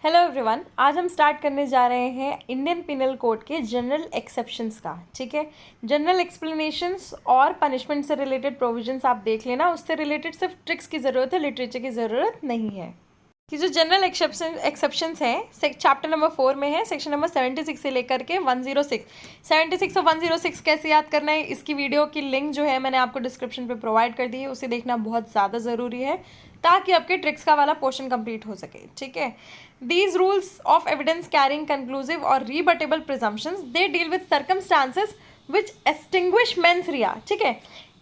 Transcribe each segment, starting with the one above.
Hello everyone, आज हम start करने जा रहे हैं इंडियन पिनल कोड के जनरल एक्सेप्शंस का। ठीक है, जनरल एक्सप्लेनेशंस और पनिशमेंट से रिलेटेड प्रोविजंस आप देख लेना, उससे रिलेटेड सिर्फ ट्रिक्स की ज़रूरत है, लिटरेचर की ज़रूरत नहीं है। कि जो जनरल एक्सेप्शंस हैं चैप्टर नंबर 4 में है, सेक्शन नंबर 76 से लेकर के 106। 76 और 106 कैसे याद करना है, इसकी वीडियो की लिंक जो है मैंने आपको डिस्क्रिप्शन पे प्रोवाइड कर दी है, उसे देखना बहुत ज़्यादा ज़रूरी है ताकि आपके ट्रिक्स का वाला पोर्शन कंप्लीट हो सके। ठीक है, these rules of evidence carrying conclusive और rebuttable presumptions they deal with circumstances which extinguish mens rea. ठीक है,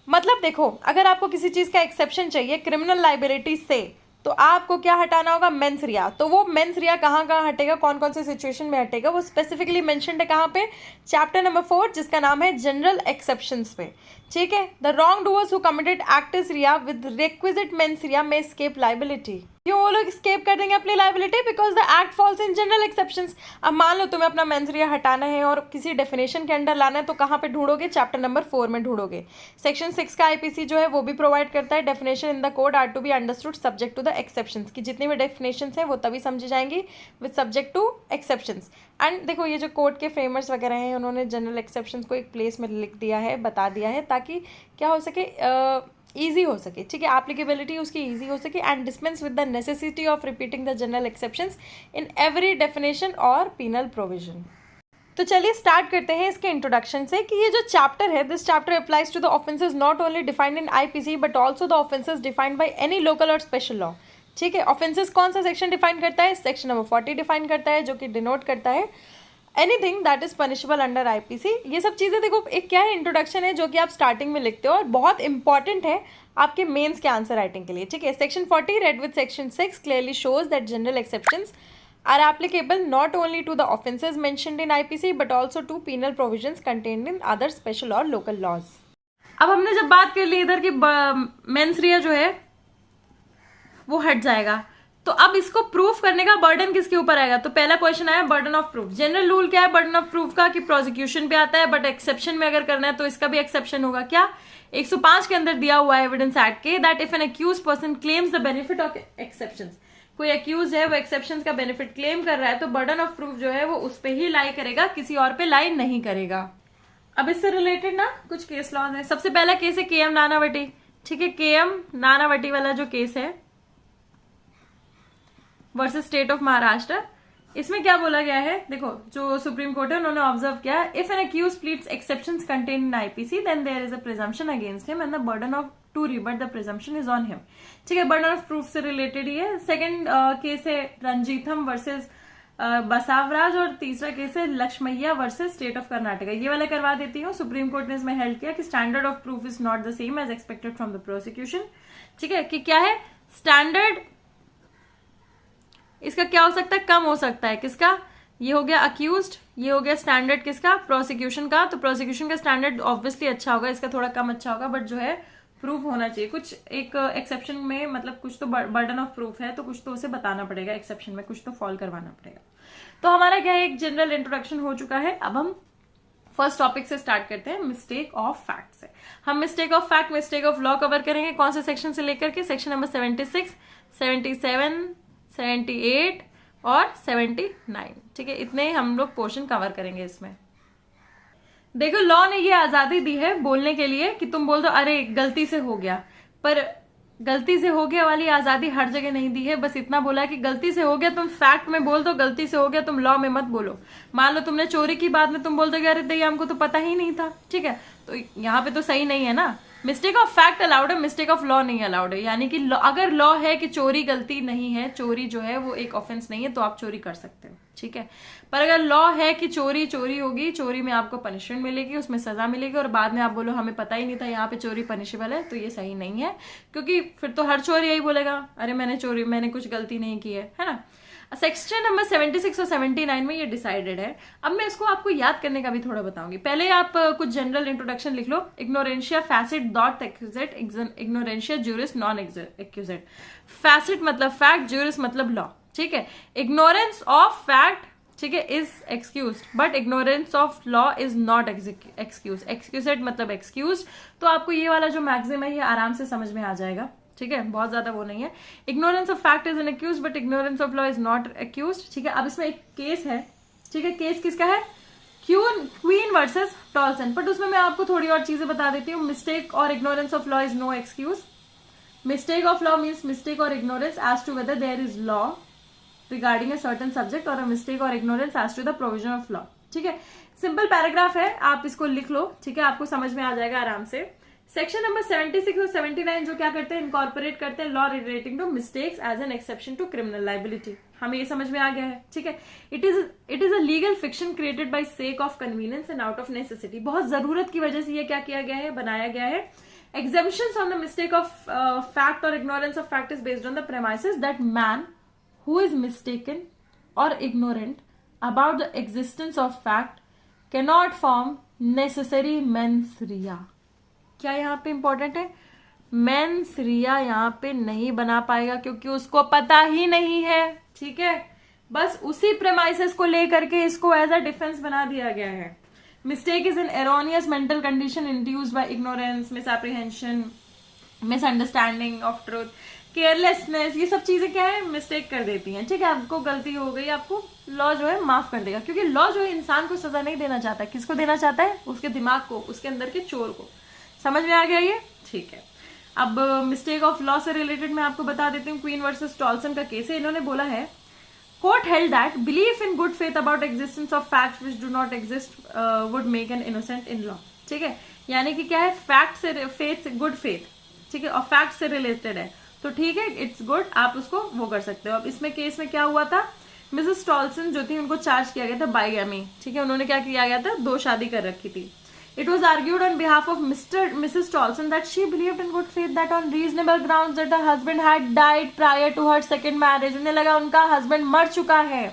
मतलब देखो, अगर आपको किसी चीज़ का एक्सेप्शन चाहिए क्रिमिनल लाइबिलिटी से, तो आपको क्या हटाना होगा? मेंस रिया। तो वो मेंस रिया कहाँ कहाँ हटेगा, कौन कौन से सिचुएशन में हटेगा, वो स्पेसिफिकली मेंशन्ड है कहाँ पे? चैप्टर नंबर 4, जिसका नाम है जनरल एक्सेप्शंस पे। ठीक है, the wrong doers who committed act is rea with requisite mens rea में एस्केप लाइबिलिटी। क्यों वो लोग एस्केप कर देंगे अपनी liability? Because the act falls in general exceptions. अब मान लो तुम्हें अपना मेंस रिया हटाना है और किसी डेफिनेशन के अंडर लाना है, तो कहाँ पे ढूंढोगे? चैप्टर नंबर 4 में ढूंढोगे। सेक्शन 6 का आईपीसी जो है वो भी प्रोवाइड करता है, definition in the code are to be understood subject to the exceptions, की जितनी भी डेफिनेशंस हैं वो तभी समझी जाएंगी with subject to exceptions. And देखो, ये जो कोर्ट के फ्रेमर्स वगैरह हैं, उन्होंने जनरल एक्सेप्शंस को एक प्लेस में लिख दिया है, बता दिया है, ताकि क्या हो सके, ईजी हो सके। ठीक है, एप्लीकेबिलिटी उसकी ईजी हो सके and dispense with the necessity of repeating the general exceptions in every definition और पीनल प्रोविजन। तो चलिए स्टार्ट करते हैं इसके इंट्रोडक्शन से कि ये जो चैप्टर है, this chapter applies to the offences not only defined in IPC but also the offences defined by any local or special law. ठीक है, ऑफेंसेस कौन सा सेक्शन डिफाइन करता है? सेक्शन नंबर 40 डिफाइन करता है, जो कि डिनोट करता है anything that is punishable under IPC. ये सब चीज़ें देखो, एक क्या है, इंट्रोडक्शन है जो कि आप स्टार्टिंग में लिखते हो और बहुत इंपॉर्टेंट है आपके मेंस के आंसर राइटिंग के लिए। ठीक है, section 40 read with section 6 clearly shows that general exceptions are applicable not only to the offences mentioned in IPC but also to penal provisions contained in other special or local laws। अब हमने जब बात कर ली इधर की mains रिया जो है वो हट जाएगा, तो अब इसको प्रूफ करने का बर्डन किसके ऊपर आएगा? तो पहला क्वेश्चन आया burden of proof. General rule क्या है बर्डन ऑफ प्रूफ का? कि प्रोसिक्यूशन पे आता है, बट एक्सेप्शन में अगर करना है तो इसका भी एक्सेप्शन होगा। क्या? 105 के अंदर दिया हुआ है एविडेंस एक्ट के, that if an accused person claims the benefit of exceptions, कोई अक्यूज है वो एक्सेप्शंस का बेनिफिट क्लेम कर रहा है, तो बर्डन ऑफ प्रूफ जो है वो उस पे ही लाई करेगा, किसी और पे लाई नहीं करेगा। अब इससे रिलेटेड ना कुछ केस लॉज है। सबसे पहला केस है केएम नानावटी। ठीक है, केएम नानावटी वाला जो केस है वर्सेस स्टेट ऑफ महाराष्ट्र, इसमें क्या बोला गया है? देखो, जो सुप्रीम कोर्ट है उन्होंने ऑब्जर्व किया, if an accused pleads exceptions contained in IPC then there is a presumption against him and the burden of to rebut the presumption is on him. ठीक है, बर्डन ऑफ प्रूफ से related ही है। Second case है रंजीथम versus Basavaraj और तीसरा case है Lakshmaiah versus state of Karnataka. ये वाला करवा देती हूँ। सुप्रीम कोर्ट ने इसमें हेल्ड किया कि standard of proof is not the same as expected from the prosecution. ठीक है, कि क्या है स्टैंडर्ड, इसका क्या हो सकता है? कम हो सकता है। किसका? ये हो गया अक्यूज्ड, ये हो गया स्टैंडर्ड किसका? प्रोसिक्यूशन का। तो प्रोसिक्यूशन का स्टैंडर्ड ऑब्वियसली अच्छा होगा, इसका थोड़ा कम अच्छा होगा, बट जो है प्रूफ होना चाहिए। कुछ एक एक्सेप्शन में, मतलब कुछ तो बर्डन ऑफ प्रूफ है, तो कुछ तो उसे बताना पड़ेगा, एक्सेप्शन में कुछ तो फॉल करवाना पड़ेगा। तो हमारा क्या है, एक जनरल इंट्रोडक्शन हो चुका है। अब हम फर्स्ट टॉपिक से स्टार्ट करते हैं, मिस्टेक ऑफ फैक्ट से। हम mistake of fact, mistake of law cover करेंगे। कौन से सेक्शन से लेकर के? सेक्शन नंबर 76, 77, 78 और 79। ठीक है, इतने हम लोग पोर्शन कवर करेंगे इसमें। देखो, लॉ ने ये आजादी दी है बोलने के लिए कि तुम बोल दो अरे गलती से हो गया, पर गलती से हो गया वाली आजादी हर जगह नहीं दी है। बस इतना बोला है कि गलती से हो गया तुम फैक्ट में बोल दो, गलती से हो गया तुम लॉ में मत बोलो। मान लो तुमने चोरी की बात में तुम बोल दो अरे दही हमको तो पता ही नहीं था। ठीक है, तो यहाँ पे तो सही नहीं है ना। मिस्टेक ऑफ फैक्ट अलाउड है, मिस्टेक ऑफ लॉ नहीं अलाउड है। यानी कि अगर लॉ है कि चोरी गलती नहीं है, चोरी जो है वो एक ऑफेंस नहीं है, तो आप चोरी कर सकते हो। ठीक है, पर अगर लॉ है कि चोरी चोरी होगी, चोरी में आपको पनिशमेंट मिलेगी, उसमें सजा मिलेगी, और बाद में आप बोलो हमें पता ही नहीं था यहाँ पे चोरी पनिशेबल है, तो ये सही नहीं है। क्योंकि फिर तो हर चोर यही बोलेगा अरे मैंने कुछ गलती नहीं की है ना। सेक्शन नंबर 76 और 79 में ये डिसाइडेड है। अब मैं इसको आपको याद करने का भी थोड़ा बताऊंगी। पहले आप कुछ जनरल इंट्रोडक्शन लिख लो। इग्नोरेंशिया फैसिट डॉट एक्यूजेट, इग्नोरेंशिया ज्यूरिस नॉन एक्यूजेट। फैसिट मतलब फैक्ट, ज्यूरिस मतलब लॉ। ठीक है, इग्नोरेंस ऑफ फैक्ट, ठीक है, is excuse, but ignorance of law is not excuse. Excusat मतलब एक्सक्यूज। तो आपको ये वाला जो मैक्सिम है ये आराम से समझ में आ जाएगा। ठीक है, बहुत ज्यादा वो नहीं है। Ignorance of fact is an excuse but ignorance of law is not excuse. ठीक है, अब इसमें एक केस है, ठीक है, केस किसका है, क्वीन वर्सेस टॉल्सन, बट उसमें मैं आपको थोड़ी और चीजें बता देती हूँ। मिस्टेक और ignorance of law is no excuse. Mistake of law means mistake और ignorance as to whether there is law regarding a certain subject और अ मिस्टेक और ignorance as to the provision of law. ठीक है, simple paragraph है, आप इसको लिख लो, ठीक है, आपको समझ में आ जाएगा आराम से। सेक्शन नंबर 76 और 79 जो क्या करते हैं, इनकॉर्पोरेट करते हैं law relating to mistakes as an exception to criminal liability. हमें ये समझ में आ गया है, ठीक है। It is a legal fiction created by sake of convenience and out of necessity. बहुत जरूरत की वजह से ये क्या किया गया है, बनाया गया है। Exemptions on the mistake of fact or ignorance of fact is based on the premises that man who is mistaken or ignorant about the existence of fact cannot form necessary mens rea। क्या यहाँ पे important है, mains रिया यहाँ पे नहीं बना पाएगा क्योंकि उसको पता ही नहीं है। ठीक है, बस उसी प्रेमाइसेस को लेकर के इसको एज अ डिफेंस बना दिया गया है। Mistake is an erroneous mental condition induced by ignorance, misapprehension, misunderstanding of truth, carelessness, ये सब चीजें क्या है, मिस्टेक कर देती हैं। ठीक है, आपको गलती हो गई, आपको लॉ जो है माफ कर देगा, क्योंकि लॉ जो है इंसान को सजा नहीं देना चाहता। किसको देना चाहता है, उसके दिमाग को, उसके अंदर के चोर को। समझ में आ गया ये, ठीक है। अब मिस्टेक ऑफ लॉ से रिलेटेड मैं आपको बता देती हूँ, क्वीन वर्सेस टॉल्सन का केस है। इन्होंने बोला है, court held that belief in good faith about existence of facts which do not exist would make an innocent in law. ठीक है, यानी कि क्या है, फैक्ट से फेथ, गुड फेथ, ठीक है, और फैक्ट से रिलेटेड है तो ठीक है, इट्स गुड, आप उसको वो कर सकते हो। अब इसमें केस में क्या हुआ था, मिसेस टॉल्सन जो थी उनको चार्ज किया गया था बाइगैमी। ठीक है, उन्होंने क्या किया गया था, 2 शादी कर रखी थी। It was argued on behalf of Mrs. Tolson that she believed in good faith that on reasonable grounds that her husband had died prior to her second marriage। उन्हें लगा उनका हस्बैंड मर चुका है।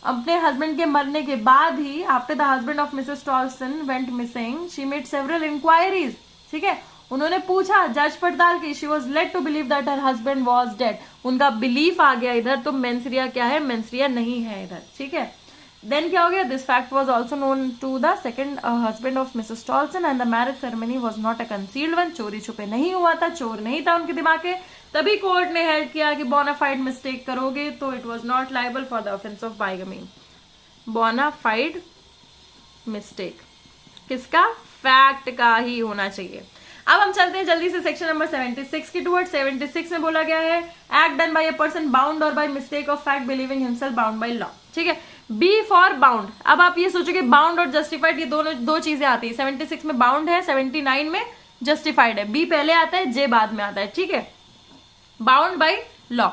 अपने हस्बैंड के मरने के बाद ही, after the husband of Mrs Tolson went missing, she made several inquiries. ठीक है, उन्होंने पूछा, जांच पड़ताल की, she was led to believe that her husband was dead. उनका बिलीफ आ गया इधर, तो मेंसरिया क्या है, मेंसरिया नहीं है इधर। ठीक है, देन क्या हो गया, this fact was also known to the second husband of Mrs Tolson and the marriage ceremony was not a concealed one. चोरी छुपे नहीं हुआ था, चोर नहीं था उनके दिमाग के। तभी कोर्ट ने हेल्ड किया कि बोनाफाइड मिस्टेक करोगे तो it was not liable for the offence of bigamy. Bona fide mistake किसका, फैक्ट का ही होना चाहिए। अब हम चलते हैं जल्दी से सेक्शन नंबर 76 की टुवर्ड। 76 में बोला गया है, act done by a person bound or by mistake of fact believing himself bound by law. ठीक है, बी फॉर बाउंड। अब आप ये सोचोगे बाउंड और जस्टिफाइड ये दोनों 2 चीजें आती है। 76 में बाउंड है, 79 में जस्टिफाइड है। बी पहले आता है, जे बाद में आता है। ठीक है, बाउंड बाय लॉ।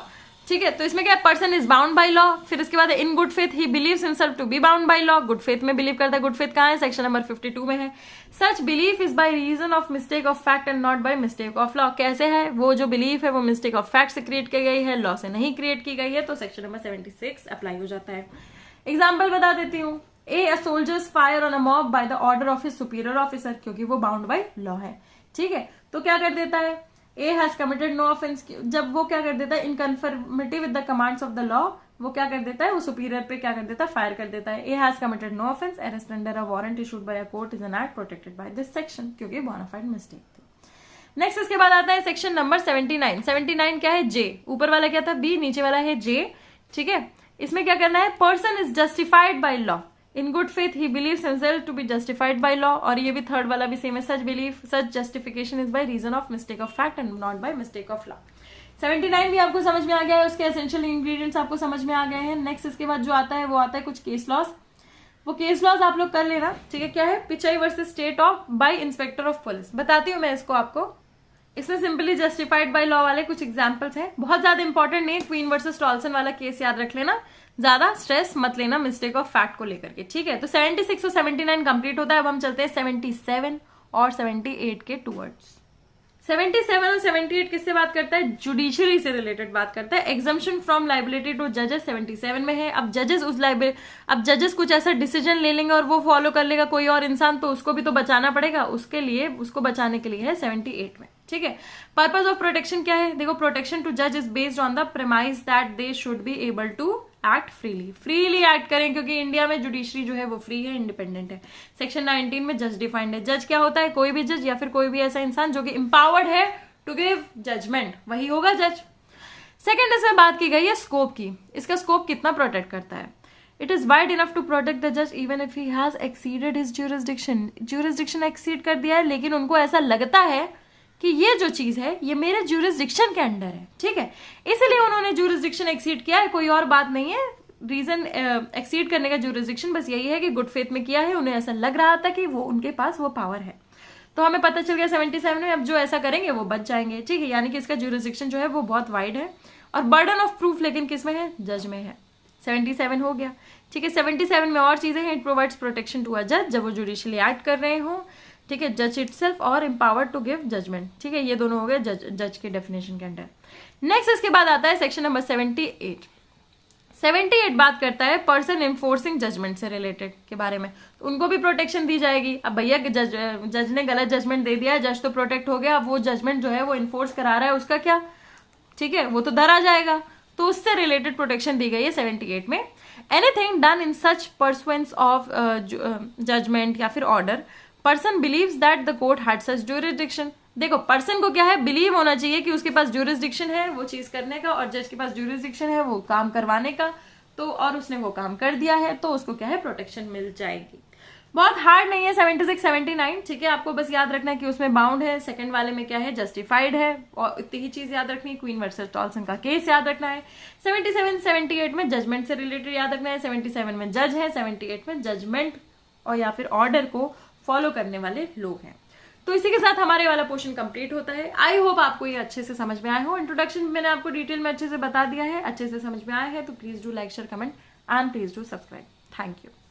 ठीक है, तो इसमें क्या है, person is bound by law. फिर इसके बाद in good faith he believes himself to be bound by law. Good faith में बिलीव करता है। गुड फेथ कहाँ है, सेक्शन नंबर 52 में है। Such belief is by reason of mistake of fact and not by mistake of law. कैसे है, वो जो बिलीफ है वो मिस्टेक ऑफ फैक्ट से क्रिएट की गई है, लॉ से नहीं क्रिएट की गई है, तो सेक्शन नंबर 76 अप्लाई हो जाता है। एग्जाम्पल बता देती हूँ, a soldiers fire on a mob by the order of his superior officer, क्योंकि वो बाउंड बाय लॉ है। ठीक है, तो क्या कर देता है, A has committed no offence. जब वो क्या कर देता है, in conformity with the commands of the law, वो क्या कर देता है, वो सुपीरियर पे क्या कर देता है, फायर कर देता है। A has committed no offence, arrest under a warrant issued by a court is an act protected by this section, क्योंकि बोनाफाइड मिस्टेक थी। नेक्स्ट इसके बाद आता है सेक्शन नंबर 79। 79 क्या है, जे। ऊपर वाला क्या था, बी, नीचे वाला है जे। ठीक है, इसमें क्या करना है, person is justified by law in good faith he believes himself to be justified by law. और ये भी थर्ड वाला भी सेम है, such belief, such justification is by reason of mistake of fact and not by mistake of law. 79 भी आपको समझ में आ गया है, उसके एसेंशियल इंग्रेडिएंट्स आपको समझ में आ गए हैं। नेक्स्ट इसके बाद जो आता है वो आता है कुछ केस लॉस। वो केस लॉस आप लोग कर लेना। ठीक है, क्या है, Pichai versus state of by inspector of police. बताती हूँ मैं इसको आपको। इसमें सिंपली जस्टिफाइड बाय लॉ वाले कुछ एग्जांपल्स हैं, बहुत ज्यादा इंपॉर्टेंट नहीं। क्वीन वर्सेस टॉल्सन वाला केस याद रख लेना, ज्यादा स्ट्रेस मत लेना मिस्टेक ऑफ फैक्ट को लेकर के। ठीक है, तो 76 और 79 कंप्लीट होता है। अब हम चलते हैं 77 और 78 के टूवर्ड्स। 77 और 78 किससे बात करता है, जुडिशरी से रिलेटेड बात करता है। एग्जम्पशन फ्रॉम लाइबिलिटी टू जजेस 77 में है। अब जजेस कुछ ऐसा डिसीजन ले लेंगे और वो फॉलो कर लेगा कोई और इंसान, तो उसको भी तो बचाना पड़ेगा, उसके लिए, उसको बचाने के लिए है 78 में। ठीक है, पर्पज ऑफ प्रोटेक्शन क्या है, देखो, प्रोटेक्शन टू जज is based on the premise that they should be able to act freely act करें, क्योंकि इंडिया में जुडिशरी जो है वो फ्री है, इंडिपेंडेंट है। सेक्शन 19 में जज डिफाइंड है। जज क्या होता है, कोई भी जज या फिर कोई भी ऐसा इंसान जो कि एम्पावर्ड है टू गिव जजमेंट, वही होगा जज। सेकेंड इसमें बात की गई है स्कोप की, इसका स्कोप कितना प्रोटेक्ट करता है। It is wide enough to protect the जज even if he has exceeded his jurisdiction, jurisdiction exceed कर दिया है लेकिन उनको ऐसा लगता है कि ये जो चीज है ये मेरे ज्यूरिसडिक्शन के अंडर है, ठीक है, इसलिए उन्होंने ज्यूरिसडिक्शन एक्सीड किया है, कोई और बात नहीं है। रीजन एक्सीड करने का ज्यूरिसडिक्शन बस यही है कि गुड फेथ में किया है, उन्हें ऐसा लग रहा था कि वो उनके पास वो पावर है। तो हमें पता चल गया 77 में अब जो ऐसा करेंगे वो बच जाएंगे, ठीक है, यानी कि इसका ज्यूरिसडिक्शन जो है वो बहुत वाइड है। और बर्डन ऑफ प्रूफ लेकिन किस में है, जज में है। 77 हो गया, ठीक है। 77 में और चीजें हैं, it provides protection to a जज जब वो जुडिशियली एक्ट कर रहे हो, ठीक है, जज इटसेल्फ और एम्पावर्ड टू गिव जजमेंट, ठीक है, ये दोनों हो गए जज के डेफिनेशन के अंडर। नेक्स्ट इसके बाद आता है सेक्शन नंबर 78। 78 बात करता है पर्सन इन्फोर्सिंग जजमेंट से रिलेटेड के बारे में, तो उनको भी प्रोटेक्शन दी जाएगी। अब भैया जज ने गलत जजमेंट दे दिया है, जज तो प्रोटेक्ट हो गया, अब वो जजमेंट जो है वो इन्फोर्स करा रहा है, उसका क्या, ठीक है, वो तो धरा जाएगा, तो उससे रिलेटेड प्रोटेक्शन दी गई है 78 में। Anything done in such pursuance of judgement या फिर order, person believes that the court had such jurisdiction. देखो पर्सन को क्या है, बिलीव होना चाहिए कि उसके पास ज्यूरिसडिक्शन है वो चीज करने का, और जज के पास ज्यूरिसडिक्शन है वो काम करवाने का, तो और उसने वो काम कर दिया है तो उसको क्या है, प्रोटेक्शन मिल जाएगी। बहुत हार्ड नहीं है 76 79, ठीक है, आपको बस याद रखना है कि उसमें बाउंड है, सेकंड वाले में क्या है, जस्टिफाइड है, और इतनी ही चीज याद रखनी है। क्वीन वर्सेस टॉल्सन का केस याद रखना है। 77 78 में जजमेंट से रिलेटेड याद रखना है, 77 में जज है, 78 में जजमेंट और या फिर ऑर्डर को फॉलो करने वाले लोग हैं। तो इसी के साथ हमारे वाला पोर्शन कंप्लीट होता है। आई होप आपको ये अच्छे से समझ में आया हो। इंट्रोडक्शन मैंने आपको डिटेल में अच्छे से बता दिया है, अच्छे से समझ में आया है तो please do like share comment and please do subscribe. Thank you.